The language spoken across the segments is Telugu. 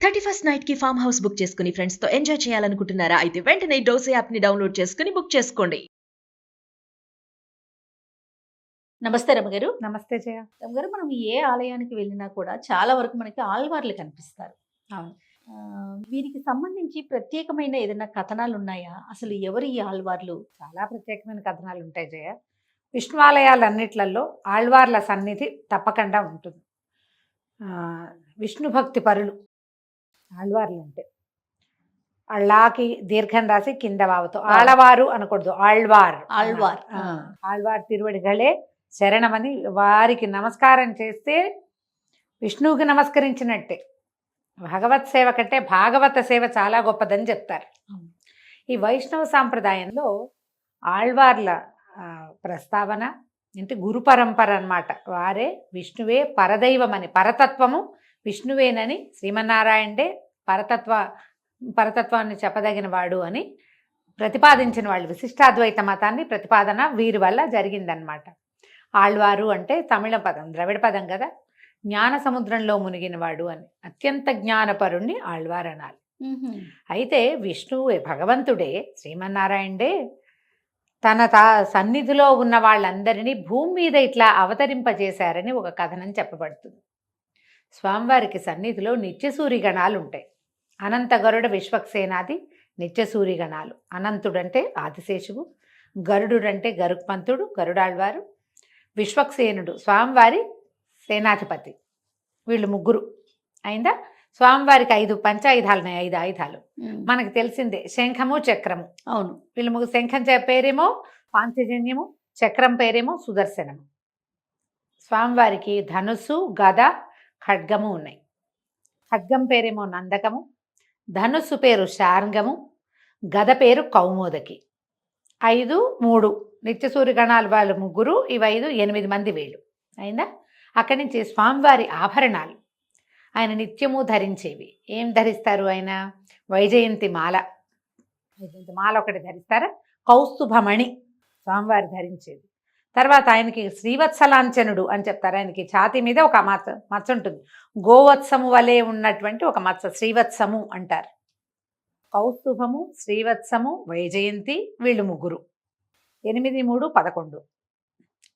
31st నైట్ కి ఫామ్ హౌస్ బుక్ చేసుకుని ఫ్రెండ్స్ తో ఎంజాయ్ చేయాలనుకుంటున్నారా? అయితే వెంటనే డోసే యాప్ ని డౌన్లోడ్ చేసుకుని బుక్ చేసుకోండి. నమస్తే రమగారు. నమస్తే జయ. రమగారు, మనం ఏ ఆలయానికి వెళ్ళినా కూడా చాలా వరకు మనకి ఆళ్వార్లు కనిపిస్తారు. అవును. వీరికి సంబంధించి ప్రత్యేకమైన ఏదైనా కథనాలు ఉన్నాయా? అసలు ఎవరు ఈ ఆళ్వార్లు? చాలా ప్రత్యేకమైన కథనాలు ఉంటాయి జయ. విష్ణువాలయాలన్నిట్లలో ఆళ్వార్ల సన్నిధి తప్పకుండా ఉంటుంది. విష్ణు భక్తి పరులు ఆళ్వార్లు అంటే అళ్ళాకి దీర్ఘం రాసి కింద వావుతో ఆళ్వారు అనకూడదు, ఆళ్వార్. ఆళ్వార్. ఆళ్వార్ తిరువడిగలే శరణమని వారికి నమస్కారం చేస్తే విష్ణువుకి నమస్కరించినట్టే. భగవత్ సేవ కంటే భాగవత సేవ చాలా గొప్పదని చెప్తారు. ఈ వైష్ణవ సాంప్రదాయంలో ఆళ్వార్ల ప్రస్తావన అంటే గురు పరంపర అన్నమాట. వారే విష్ణువే పరదైవమని, పరతత్వము విష్ణువేనని, శ్రీమన్నారాయణే పరతత్వాన్ని చెప్పదగిన వాడు అని ప్రతిపాదించిన వాళ్ళు. విశిష్టాద్వైత మతాన్ని ప్రతిపాదన వీరి వల్ల జరిగిందనమాట. ఆళ్వారు అంటే తమిళ పదం, ద్రవిడ పదం కదా. జ్ఞాన సముద్రంలో మునిగినవాడు అని, అత్యంత జ్ఞానపరుణ్ణి ఆళ్వారు అనాలి. అయితే విష్ణువే, భగవంతుడే, శ్రీమన్నారాయణే తన సన్నిధిలో ఉన్న వాళ్ళందరినీ భూమి మీద ఇట్లా అవతరింపజేశారని ఒక కథనం చెప్పబడుతుంది. స్వామివారికి సన్నిధిలో నిత్యసూరిగణాలు ఉంటాయి. అనంత గరుడ విశ్వక్సేనాది నిత్యసూరిగణాలు. అనంతుడంటే ఆదిశేషువు, గరుడుడంటే గరుత్మంతుడు, గరుడాళ్వారు, విశ్వక్సేనుడు స్వామివారి సేనాధిపతి. వీళ్ళు ముగ్గురు అయిందా. స్వామివారికి 5 పంచాయుధాలు ఉన్నాయి, 5 ఆయుధాలు మనకు తెలిసిందే. శంఖము, చక్రము. అవును. వీళ్ళు ముగ్గురు. శంఖం పేరేమో పాంచజన్యము, చక్రం పేరేమో సుదర్శనము. స్వామివారికి ధనుస్సు, గద, ఖడ్గము ఉన్నాయి. ఖడ్గం పేరేమో నందకము, ధనుస్సు పేరు శార్ంగము, గద పేరు కౌమోదకి. 5, 3 నిత్యసూరి గణాలు వాళ్ళు ముగ్గురు. ఇవి 5, 8 మంది వీళ్ళు అయిందా. అక్కడి నుంచి స్వామివారి ఆభరణాలు ఆయన నిత్యము ధరించేవి. ఏం ధరిస్తారు ఆయన? వైజయంతి మాల. వైజయంతి మాల ఒకటి ధరిస్తారా. కౌస్తుభమణి స్వామివారి ధరించేది. తర్వాత ఆయనకి శ్రీవత్సలాంఛనుడు అని చెప్తారు. ఆయనకి ఛాతీ మీద ఒక మచ్చ ఉంటుంది, గోవత్సము వలె ఉన్నటువంటి ఒక మచ్చ, శ్రీవత్సము అంటారు. కౌస్తుభము, శ్రీవత్సము, వైజయంతి వీళ్ళు ముగ్గురు. 8, 3, 11.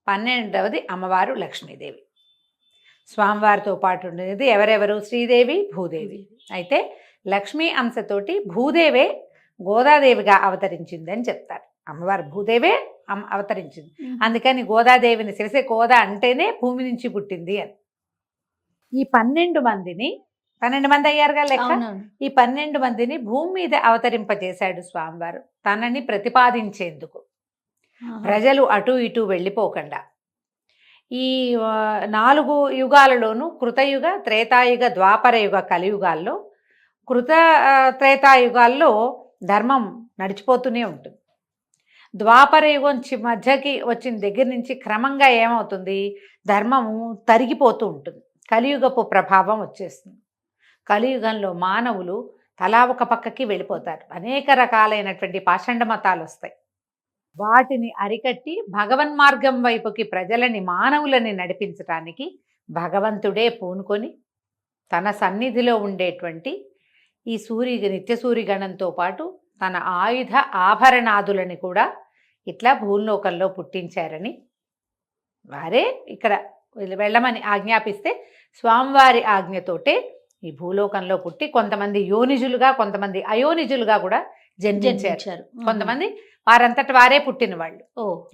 12వది అమ్మవారు లక్ష్మీదేవి. స్వామివారితో పాటు ఉండేది ఎవరెవరు? శ్రీదేవి, భూదేవి. అయితే లక్ష్మీ అంశతోటి భూదేవే గోదాదేవిగా అవతరించిందని చెప్తారు. అమ్మవారు భూదేవే అవతరించింది, అందుకని గోదాదేవిని తెలిసే గోదా అంటేనే భూమి నుంచి పుట్టింది అని. ఈ 12 మందిని, 12 మంది అయ్యారుగా లెక్క. ఈ 12 మందిని భూమి మీద అవతరింపజేశాడు స్వామివారు తనని ప్రతిపాదించేందుకు. ప్రజలు అటు ఇటు వెళ్ళిపోకుండా ఈ 4 యుగాలలోనూ కృతయుగ, త్రేతాయుగ, ద్వాపరయుగ, కలియుగాల్లో, త్రేతాయుగాల్లో ధర్మం నడిచిపోతూనే ఉంటుంది. ద్వాపరయుగం మధ్యకి వచ్చిన దగ్గర నుంచి క్రమంగా ఏమవుతుంది? ధర్మము తరిగిపోతూ ఉంటుంది. కలియుగపు ప్రభావం వచ్చేస్తుంది. కలియుగంలో మానవులు తలా ఒక పక్కకి వెళ్ళిపోతారు. అనేక రకాలైనటువంటి పాషండ మతాలు వస్తాయి. వాటిని అరికట్టి భగవన్మార్గం వైపుకి ప్రజలని, మానవులని నడిపించటానికి భగవంతుడే పూనుకొని తన సన్నిధిలో ఉండేటువంటి ఈ నిత్యసూరిగణంతో పాటు తన ఆయుధ ఆభరణాదులని కూడా ఇట్లా భూలోకంలో పుట్టించారని, వారే ఇక్కడ వెళ్ళమని ఆజ్ఞాపిస్తే స్వామివారి ఆజ్ఞతోటే ఈ భూలోకంలో పుట్టి కొంతమంది యోనిజులుగా, కొంతమంది అయోనిజులుగా కూడా జన్మించారు. కొంతమంది వారంతట వారే పుట్టిన వాళ్ళు.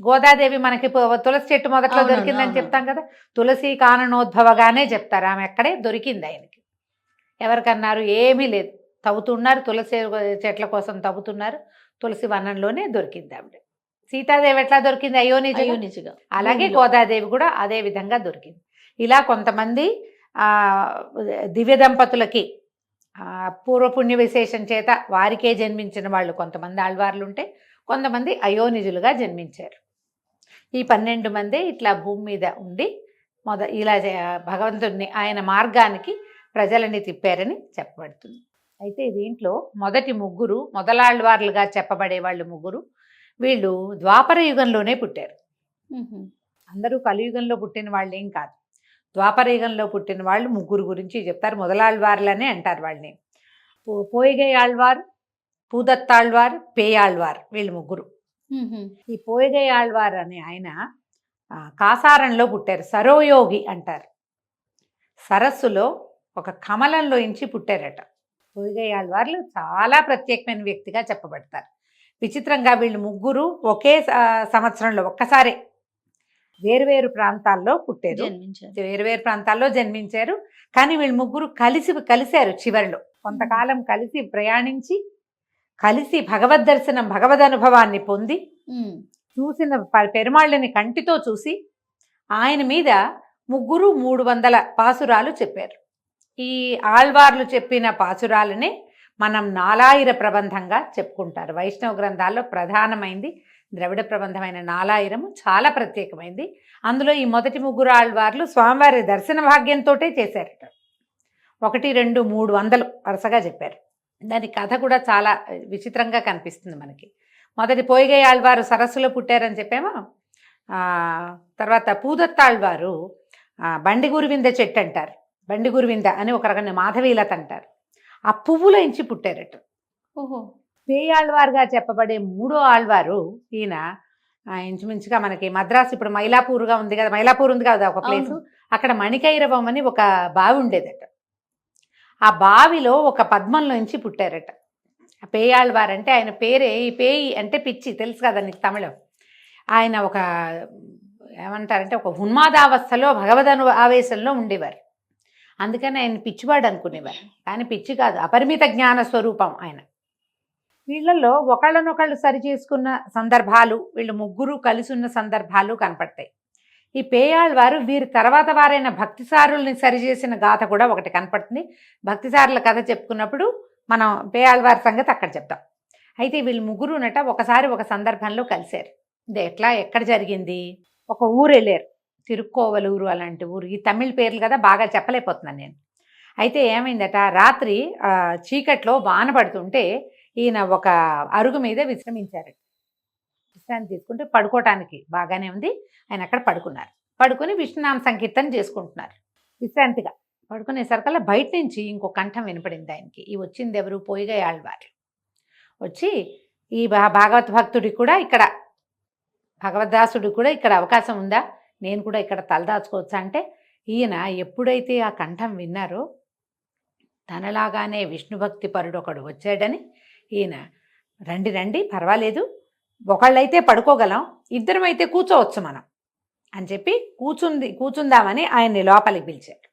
గోదాదేవి మనకి తులసి చెట్టు మొదట్లో దొరికిందని చెప్తాం కదా. తులసి కాననోద్భవగానే చెప్తారు. ఆమె ఎక్కడే దొరికింది ఆయనకి. ఎవరికన్నారు? ఏమీ లేదు, తవ్వుతున్నారు, తులసి చెట్ల కోసం తవ్వుతున్నారు. తులసి వనంలోనే దొరికింది ఆవిడ. సీతాదేవి ఎట్లా దొరికింది? అయోనిజుగా. అలాగే గోదాదేవి కూడా అదే విధంగా దొరికింది. ఇలా కొంతమంది దివ్య దంపతులకి పూర్వపుణ్య విశేషం చేత వారికే జన్మించిన వాళ్ళు కొంతమంది ఆళ్వార్లు ఉంటే, కొంతమంది అయోనిజులుగా జన్మించారు. ఈ 12 మందే ఇట్లా భూమి మీద ఉండి ఇలా భగవంతుడిని, ఆయన మార్గానికి ప్రజలని తిప్పారని చెప్పబడుతుంది. అయితే దీంట్లో మొదటి ముగ్గురు మొదలాళ్వార్లుగా చెప్పబడే వాళ్ళు ముగ్గురు, వీళ్ళు ద్వాపర యుగంలోనే పుట్టారు. అందరూ కలియుగంలో పుట్టిన వాళ్ళు ఏం కాదు. ద్వాపర యుగంలో పుట్టిన వాళ్ళు ముగ్గురు గురించి చెప్తారు. మొదలాళ్వార్లనే అంటారు వాళ్ళని. పోయిగై ఆళ్వార్, పూదత్తాళ్వార్, పేయాళ్వార్ వీళ్ళు ముగ్గురు. ఈ పోయిగై ఆళ్వార్ అనే ఆయన కాసారంలో పుట్టారు. సరోయోగి అంటారు. సరస్సులో ఒక కమలంలో ఇంచి పుట్టారట. పోయిగై ఆళ్వార్లు చాలా ప్రత్యేకమైన వ్యక్తిగా చెప్పబడతారు. విచిత్రంగా వీళ్ళు ముగ్గురు ఒకే సంవత్సరంలో ఒక్కసారే వేరువేరు ప్రాంతాల్లో పుట్టారు, వేరువేరు ప్రాంతాల్లో జన్మించారు. కానీ వీళ్ళు ముగ్గురు కలిశారు. చివరిలో కొంతకాలం కలిసి ప్రయాణించి కలిసి భగవద్ దర్శనం, భగవద్ అనుభవాన్ని పొంది చూసిన పెరుమాళ్ళని కంటితో చూసి ఆయన మీద ముగ్గురు 300 పాసురాలు చెప్పారు. ఈ ఆళ్వార్లు చెప్పిన పాసురాలనే మనం నాలాయిర ప్రబంధంగా చెప్పుకుంటారు. వైష్ణవ గ్రంథాల్లో ప్రధానమైంది ద్రవిడ ప్రబంధమైన నాలాయిరము, చాలా ప్రత్యేకమైంది. అందులో ఈ మొదటి ముగ్గురు ఆళ్వార్లు స్వామివారి దర్శన భాగ్యంతో చేశారట. 1, 2, 300 వరుసగా చెప్పారు. దాని కథ కూడా చాలా విచిత్రంగా కనిపిస్తుంది మనకి. మొదటి పోయిగై ఆళ్వారు సరస్సులో పుట్టారని చెప్పామో, తర్వాత పూదత్తాళ్వారు బండి గురువింద చెట్టు అంటారు. బండి గురువింద అని ఒక రకమైన మాధవీలత అంటారు. ఆ పువ్వులో ఇంచి పుట్టారట. ఓహో. పేయాళ్వారుగా చెప్పబడే 3వ ఆళ్వారు ఈయన ఇంచుమించుగా మనకి మద్రాసు ఇప్పుడు మైలాపూర్గా ఉంది కదా, మైలాపూర్ ఉంది కదా ఒక ప్లేసు, అక్కడ మణికైరవం అని ఒక బావి ఉండేదట. ఆ బావిలో ఒక పద్మంలో నుంచి పుట్టారట. పేయాళ్వార్ అంటే ఆయన పేరే, ఈ పేయి అంటే పిచ్చి, తెలుసు కదా నీకు తమిళం. ఆయన ఒక ఏమంటారంటే ఒక ఉన్మాదావస్థలో భగవద్ ఆవేశంలో ఉండేవారు. అందుకని ఆయన పిచ్చివాడు అనుకునేవారు. కానీ పిచ్చి కాదు, అపరిమిత జ్ఞాన స్వరూపం ఆయన. వీళ్ళల్లో ఒకళ్ళనొకళ్ళు సరి చేసుకున్న సందర్భాలు, వీళ్ళు ముగ్గురు కలిసి ఉన్న సందర్భాలు కనపడతాయి. ఈ పేయాళ్వారు వీరి తర్వాత వారైన భక్తిసారుల్ని సరిచేసిన గాథ కూడా ఒకటి కనపడుతుంది. భక్తిసారుల కథ చెప్పుకున్నప్పుడు మనం పేయాళ్వారి సంగతి అక్కడ చెప్తాం. అయితే వీళ్ళు ముగ్గురునట ఒకసారి ఒక సందర్భంలో కలిశారు. ఇది ఎక్కడ జరిగింది? ఒక ఊరు వెళ్ళారు, తిరుక్కోవలూరు అలాంటి ఊరు. ఈ తమిళ పేర్లు కదా బాగా చెప్పలేకపోతున్నాను నేను. అయితే ఏమైందట, రాత్రి చీకట్లో వాన పడుతుంటే ఈయన ఒక అరుగు మీద విశ్రమించారట. విశ్రాంతి తీసుకుంటే పడుకోవటానికి బాగానే ఉంది. ఆయన అక్కడ పడుకున్నారు. పడుకుని విష్ణునామ సంకీర్తన చేసుకుంటున్నారు విశ్రాంతిగా. పడుకునేసరికల్లా బయట నుంచి ఇంకో కంఠం వినపడింది ఆయనకి. ఈ వచ్చింది ఎవరు? పోయిగై ఆళ్వారు. వచ్చి ఈ భాగవత భక్తుడికి కూడా ఇక్కడ, భగవద్దాసుడికి కూడా ఇక్కడ అవకాశం ఉందా, నేను కూడా ఇక్కడ తలదాచుకోవచ్చా అంటే, ఈయన ఎప్పుడైతే ఆ కంఠం విన్నారో తనలాగానే విష్ణుభక్తి పరుడు ఒకడు వచ్చాడని ఈయన రండి రండి పర్వాలేదు, ఒకళ్ళైతే పడుకోగలం, ఇద్దరమైతే కూర్చోవచ్చు మనం అని చెప్పి కూర్చుందామని ఆయన్ని లోపలికి పిలిచారు.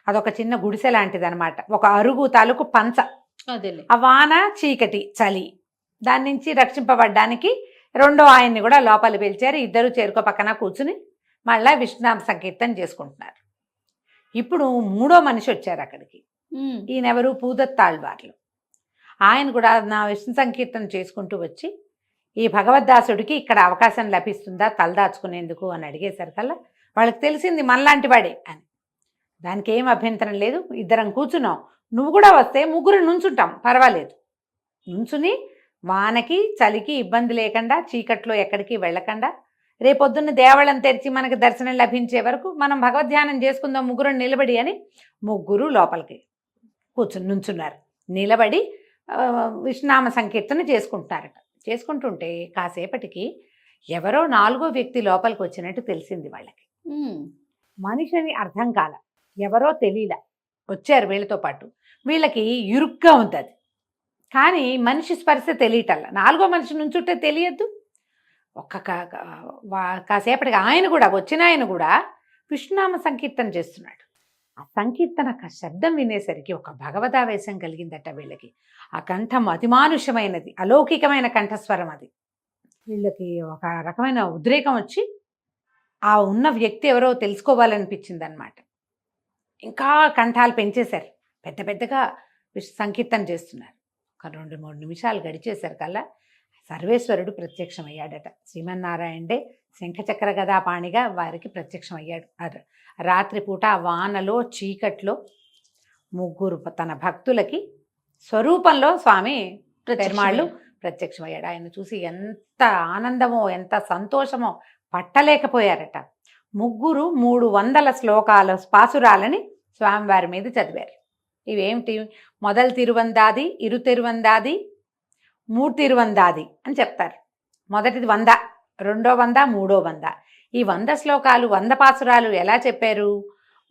అదొక చిన్న గుడిసె లాంటిది అనమాట, ఒక అరుగు తాలూకు పంచ. ఆ వాన చీకటి చలి దాని నుంచి రక్షింపబడ్డానికి రెండో ఆయన్ని కూడా లోపలి పిలిచారు. ఇద్దరు చేరుకో పక్కన కూర్చుని మళ్ళా విష్ణునామ సంకీర్తన చేసుకుంటున్నారు. ఇప్పుడు 3వ మనిషి వచ్చారు అక్కడికి. ఈయనెవరు? పూదత్తాళ్వార్లు. ఆయన కూడా నా విష్ణు సంకీర్తన చేసుకుంటూ వచ్చి ఈ భగవద్దాసుడికి ఇక్కడ అవకాశం లభిస్తుందా తలదాచుకునేందుకు అని అడిగేసరికల్లా వాళ్ళకి తెలిసింది మనలాంటి వాడే అని. దానికి ఏం అభ్యంతరం లేదు, ఇద్దరం కూర్చున్నాం, నువ్వు కూడా వస్తే ముగ్గురు నుంచుంటాం పర్వాలేదు. నుంచుని వానకి చలికి ఇబ్బంది లేకుండా చీకట్లో ఎక్కడికి వెళ్ళకుండా రేపొద్దున్న దేవాళ్ళం తెరిచి మనకి దర్శనం లభించే వరకు మనం భగవద్ధ్యానం చేసుకుందాం ముగ్గురు నిలబడి అని ముగ్గురు లోపలికి నుంచున్నారు. నిలబడి విష్ణునామ సంకీర్తన చేసుకుంటున్నారట. చేసుకుంటుంటే కాసేపటికి ఎవరో 4వ వ్యక్తి లోపలికి వచ్చినట్టు తెలిసింది వాళ్ళకి. మనిషిని అర్థం కాల, ఎవరో తెలియలా, వచ్చారు వీళ్ళతో పాటు. వీళ్ళకి ఇరుగ్గా ఉంది అది, కానీ మనిషి స్పర్శ తెలియటల్లా. 4వ మనిషి నుంచుంటే తెలియద్దు. కాసేపటికి ఆయన కూడా వచ్చిన ఆయన కూడా విష్ణునామ సంకీర్తన చేస్తున్నాడు. ఆ సంకీర్తన శబ్దం వినేసరికి ఒక భగవదావేశం కలిగిందట వీళ్ళకి. ఆ కంఠం అతిమానుష్యమైనది, అలౌకికమైన కంఠస్వరం అది. వీళ్ళకి ఒక రకమైన ఉద్రేకం వచ్చి ఆ ఉన్న వ్యక్తి ఎవరో తెలుసుకోవాలనిపించింది అనమాట. ఇంకా కంఠాలు పెంచేశారు, పెద్ద పెద్దగా సంకీర్తన చేస్తున్నారు. ఒక 2-3 నిమిషాలు గడిచేశారు కల్లా సర్వేశ్వరుడు ప్రత్యక్షమయ్యాడట. శ్రీమన్నారాయణుడే శంఖచక్ర గదాపాణిగా వారికి ప్రత్యక్షమయ్యాడు. రాత్రిపూట వానలో చీకట్లో ముగ్గురు తన భక్తులకి స్వరూపంలో స్వామి పెరుమాళ్ళు ప్రత్యక్షమయ్యాడు. ఆయన చూసి ఎంత ఆనందమో ఎంత సంతోషమో పట్టలేకపోయారట. ముగ్గురు 300 శ్లోకాల పాసురాలని స్వామివారి మీద చదివారు. ఇవేమిటి? మొదలు తిరువందాది, ఇరు తిరువందాది, మూడు తిరువందాది అని చెప్తారు. మొదటిది 100, రెండో 100, మూడో 100. ఈ 100 శ్లోకాలు 100 పాసురాలు ఎలా చెప్పారు?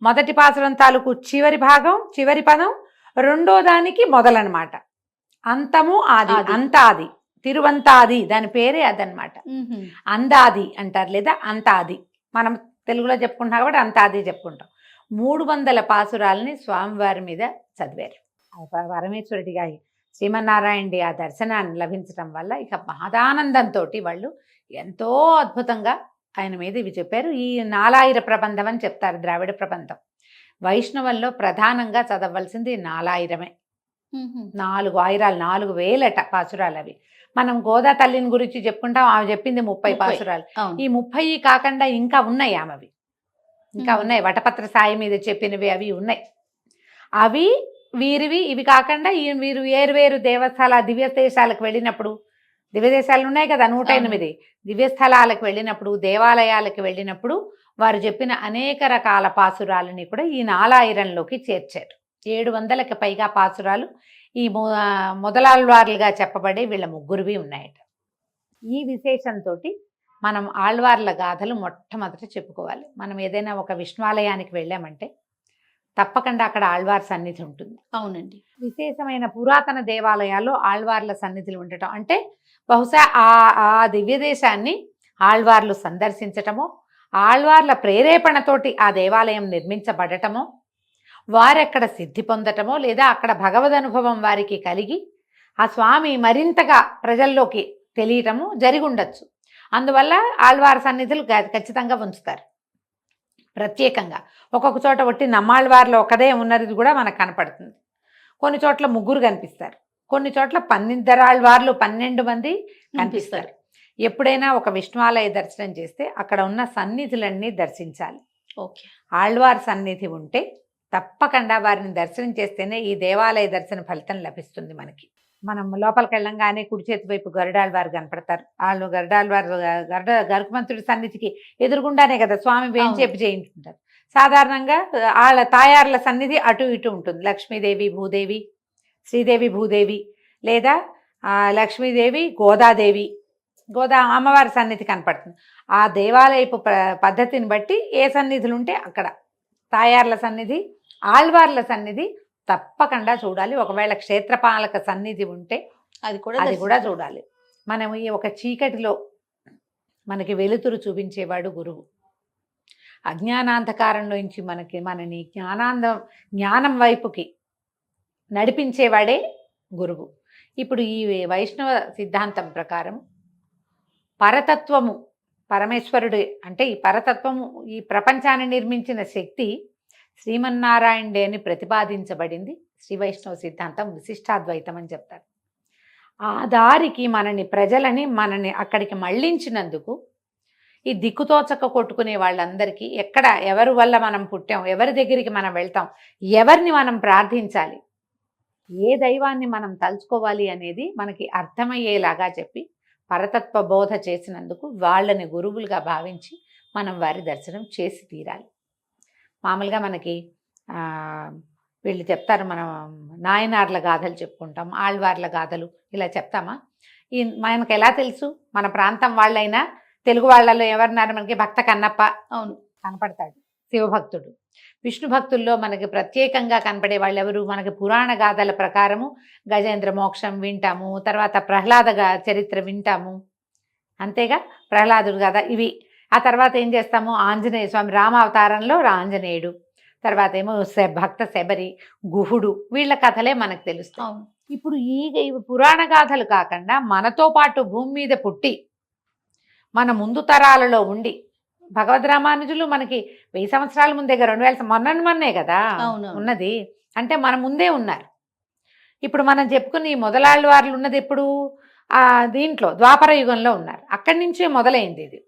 మొదటి పాసురం తాలూకు చివరి భాగం, చివరి పదం రెండో దానికి మొదలనమాట. అంతము ఆది, ఆది. అంతాది, తిరువంతాది, దాని పేరే అదనమాట. అందాది అంటారు, లేదా అంతాది. మనం తెలుగులో చెప్పుకుంటాం కాబట్టి అంతాది చెప్పుకుంటాం. 300 పాసురాలని స్వామివారి మీద చదివారు. పరమేశ్వరుడిగా శ్రీమన్నారాయణుడి ఆ దర్శనాన్ని లభించడం వల్ల ఇక మహదానందంతో వాళ్ళు ఎంతో అద్భుతంగా ఆయన మీద ఇవి చెప్పారు. ఈ 4000 ప్రబంధం అని చెప్తారు, ద్రావిడ ప్రబంధం. వైష్ణవంలో ప్రధానంగా చదవలసింది 4000. 4 ఆయిరాలు, 4000 పాసురాలు అవి. మనం గోదా తల్లిని గురించి చెప్పుకుంటాం, ఆమె చెప్పింది 30 పాసురాలు. ఈ 30 కాకుండా ఇంకా ఉన్నాయి ఆమెవి, ఇంకా ఉన్నాయి. వటపత్ర సాయి మీద చెప్పినవి అవి ఉన్నాయి. అవి వీరివి. ఇవి కాకుండా వీరు వేరు దేవస్థాల దివ్యదేశాలకు వెళ్ళినప్పుడు, దివ్యదేశాలు ఉన్నాయి కదా 108 దివ్యస్థలాలకు వెళ్ళినప్పుడు, దేవాలయాలకు వెళ్ళినప్పుడు వారు చెప్పిన అనేక రకాల పాసురాలని కూడా ఈ 4000లోకి చేర్చారు. 700కి పైగా పాసురాలు ఈ మొదలాళ్వార్లుగా చెప్పబడే వీళ్ళ ముగ్గురువి ఉన్నాయట. ఈ విశేషంతో మనం ఆళ్వార్ల గాథలు మొట్టమొదట చెప్పుకోవాలి. మనం ఏదైనా ఒక విష్ణువాలయానికి వెళ్ళామంటే తప్పకుండా అక్కడ ఆళ్వార్ సన్నిధి ఉంటుంది. అవునండి. విశేషమైన పురాతన దేవాలయాల్లో ఆళ్వార్ల సన్నిధులు ఉండటం అంటే బహుశా ఆ దివ్యదేశాన్ని ఆళ్వార్లు సందర్శించటమో, ఆళ్వార్ల ప్రేరేపణతోటి ఆ దేవాలయం నిర్మించబడటమో, వారెక్కడ సిద్ధి పొందటమో, లేదా అక్కడ భగవద్ అనుభవం వారికి కలిగి ఆ స్వామి మరింతగా ప్రజల్లోకి తెలియటము జరిగి ఉండొచ్చు. అందువల్ల ఆళ్వార్ సన్నిధులు ఖచ్చితంగా ఉంచుతారు ప్రత్యేకంగా. ఒక్కొక్క చోట ఒట్టి నమ్మాళ్వార్లో ఒకదే ఉన్నది కూడా మనకు కనపడుతుంది. కొన్ని చోట్ల ముగ్గురు కనిపిస్తారు, కొన్ని చోట్ల 12 ఆళ్వార్లు 12 మంది కనిపిస్తారు. ఎప్పుడైనా ఒక విష్ణువాలయ దర్శనం చేస్తే అక్కడ ఉన్న సన్నిధులన్నీ దర్శించాలి. ఓకే. ఆళ్వార్ సన్నిధి ఉంటే తప్పకుండా వారిని దర్శనం చేస్తేనే ఈ దేవాలయ దర్శన ఫలితం లభిస్తుంది మనకి. మనం లోపలికి వెళ్ళంగానే కుడి చేతి వైపు గరుడాళ్వారు కనపడతారు. వాళ్ళు గరుడాళ్వారు గరుకుమంతుడి సన్నిధికి ఎదురుగుండానే కదా స్వామి వేంచేపు చేయించుకుంటారు. సాధారణంగా వాళ్ళ తాయార్ల సన్నిధి అటు ఇటు ఉంటుంది. లక్ష్మీదేవి భూదేవి, శ్రీదేవి భూదేవి, లేదా లక్ష్మీదేవి గోదాదేవి, గోదా అమ్మవారి సన్నిధి కనపడుతుంది. ఆ దేవాలయపు పద్ధతిని బట్టి ఏ సన్నిధులు ఉంటే అక్కడ తాయార్ల సన్నిధి, ఆళ్వార్ల సన్నిధి తప్పకుండా చూడాలి. ఒకవేళ క్షేత్రపాలక సన్నిధి ఉంటే అది కూడా చూడాలి. మనం ఈ ఒక చీకటిలో మనకి వెలుతురు చూపించేవాడు గురువు. అజ్ఞానాంధకారంలోంచి మనని జ్ఞానం వైపుకి నడిపించేవాడే గురువు. ఇప్పుడు ఈ వైష్ణవ సిద్ధాంతం ప్రకారం పరతత్వము, పరమేశ్వరుడు అంటే ఈ పరతత్వము, ఈ ప్రపంచాన్ని నిర్మించిన శక్తి శ్రీమన్నారాయణుడే అని ప్రతిపాదించబడింది శ్రీ వైష్ణవ సిద్ధాంతం, విశిష్టాద్వైతం అని చెప్తారు. ఆ దారికి ప్రజలని అక్కడికి మళ్ళించినందుకు ఈ దిక్కుతోచక కొట్టుకునే వాళ్ళందరికీ ఎవరి వల్ల మనం పుట్టాం, ఎవరి దగ్గరికి మనం వెళ్తాం, ఎవరిని మనం ప్రార్థించాలి, ఏ దైవాన్ని మనం తలుచుకోవాలి అనేది మనకి అర్థమయ్యేలాగా చెప్పి పరతత్వ బోధ చేసినందుకు వాళ్ళని గురువులుగా భావించి మనం వారి దర్శనం చేసి తీరాలి. మామూలుగా మనకి వీళ్ళు చెప్తారు, మనం నాయనార్ల గాథలు చెప్పుకుంటాం, ఆళ్వార్ల గాథలు ఇలా చెప్తామా? మనకు ఎలా తెలుసు? మన ప్రాంతం వాళ్ళైనా తెలుగు వాళ్ళలో ఎవరున్నారు మనకి? భక్త కన్నప్ప అవును కనపడతాడు, శివభక్తుడు. విష్ణు భక్తుల్లో మనకి ప్రత్యేకంగా కనపడే వాళ్ళు ఎవరు? మనకి పురాణ గాథల ప్రకారము గజేంద్ర మోక్షం వింటాము, తర్వాత ప్రహ్లాద చరిత్ర వింటాము, అంతేగా ప్రహ్లాదుడు గాథ ఇవి. ఆ తర్వాత ఏం చేస్తాము? ఆంజనేయ స్వామి రామావతారంలో ఆంజనేయుడు, తర్వాత ఏమో భక్త శబరి, గుహుడు, వీళ్ళ కథలే మనకు తెలుస్తాయి. ఇప్పుడు ఈ పురాణ గాథలు కాకుండా మనతో పాటు భూమి మీద పుట్టి మన ముందు తరాలలో ఉండి భగవద్ రామానుజులు మనకి 1000 సంవత్సరాల ముందే, 2000 మొన్నే కదా ఉన్నది, అంటే మన ముందే ఉన్నారు. ఇప్పుడు మనం చెప్పుకుని ఈ మొదలాళ్వార్లు ఉన్నది ఎప్పుడు? దీంట్లో ద్వాపర యుగంలో ఉన్నారు. అక్కడి నుంచే మొదలైంది ఇది.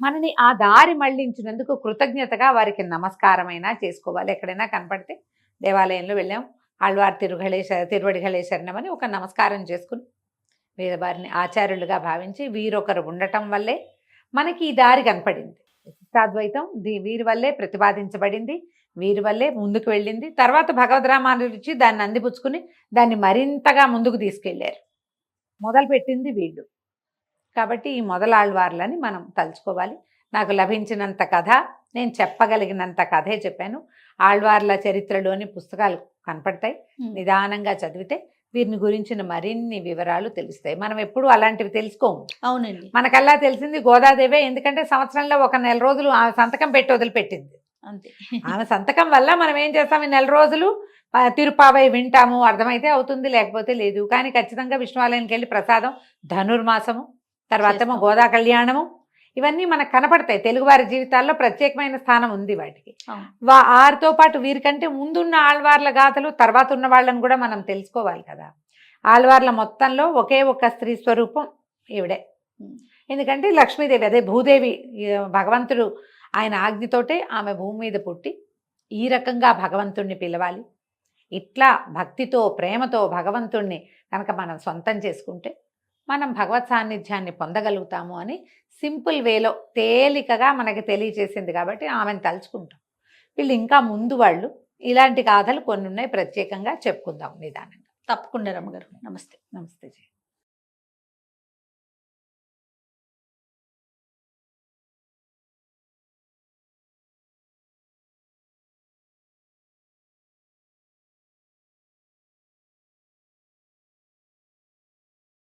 మనని ఆ దారి మళ్లించినందుకు కృతజ్ఞతగా వారికి నమస్కారమైనా చేసుకోవాలి. ఎక్కడైనా కనపడితే దేవాలయంలో వెళ్ళాం, ఆళ్వార్ తిరువడిగళే శరణమని ఒక నమస్కారం చేసుకుని వారిని ఆచార్యులుగా భావించి వీరొకరు ఉండటం వల్లే మనకి ఈ దారి కనపడింది. విశిష్టాద్వైతం వీరి వల్లే ప్రతిపాదించబడింది. వీరి వల్లే ముందుకు వెళ్ళింది. తర్వాత భగవద్ రామానుజుచి దాన్ని అందిపుచ్చుకుని దాన్ని మరింతగా ముందుకు తీసుకెళ్లారు. మొదలుపెట్టింది వీళ్ళు. కాబట్టి ఈ మొదలాళ్వార్లని మనం తలుచుకోవాలి. నాకు లభించినంత కథ, నేను చెప్పగలిగినంత కథే చెప్పాను. ఆళ్వార్ల చరిత్రలోని పుస్తకాలు కనపడతాయి. నిదానంగా చదివితే వీరిని గురించిన మరిన్ని వివరాలు తెలుస్తాయి. మనం ఎప్పుడు అలాంటివి తెలుసుకోము. అవునండి. మనకల్లా తెలిసింది గోదాదేవే. ఎందుకంటే సంవత్సరంలో ఒక నెల రోజులు ఆమె సంతకం పెట్టి వదిలిపెట్టింది. అంతే. ఆమె సంతకం వల్ల మనం ఏం చేస్తాం, ఈ నెల రోజులు తిరుపావై వింటాము, అర్థమైతే అవుతుంది, లేకపోతే లేదు. కానీ ఖచ్చితంగా విష్ణువాలయానికి వెళ్ళి ప్రసాదం, ధనుర్మాసము, తర్వాత చేస్తాం. గోదా కళ్యాణము, ఇవన్నీ మనకు కనపడతాయి. తెలుగువారి జీవితాల్లో ప్రత్యేకమైన స్థానం ఉంది వాటికి. అవును. వారితో పాటు వీరికంటే ముందున్న ఆళ్వార్ల గాథలు, తర్వాత ఉన్న వాళ్ళని కూడా మనం తెలుసుకోవాలి కదా. ఆళ్వార్ల మొత్తంలో ఒకే ఒక స్త్రీ స్వరూపం ఈవిడే. ఎందుకంటే లక్ష్మీదేవి, అదే భూదేవి, భగవంతుడు ఆయన ఆజ్ఞతోటే ఆమె భూమి మీద పుట్టి ఈ రకంగా భగవంతుణ్ణి పిలవాలి. ఇట్లా భక్తితో ప్రేమతో భగవంతుణ్ణి కనుక మనం సొంతం చేసుకుంటే మనం భగవత్ సాన్నిధ్యాన్ని పొందగలుగుతాము అని సింపుల్ వేలో తేలికగా మనకి తెలియచేసింది. కాబట్టి ఆమెను తలుచుకుంటాం. వీళ్ళు ఇంకా ముందు వాళ్ళు ఇలాంటి గాథలు కొన్ని ఉన్నాయి, ప్రత్యేకంగా చెప్పుకుందాం నిదానంగా. తప్పకుండా రమ్మగారు. నమస్తే. నమస్తే జీ.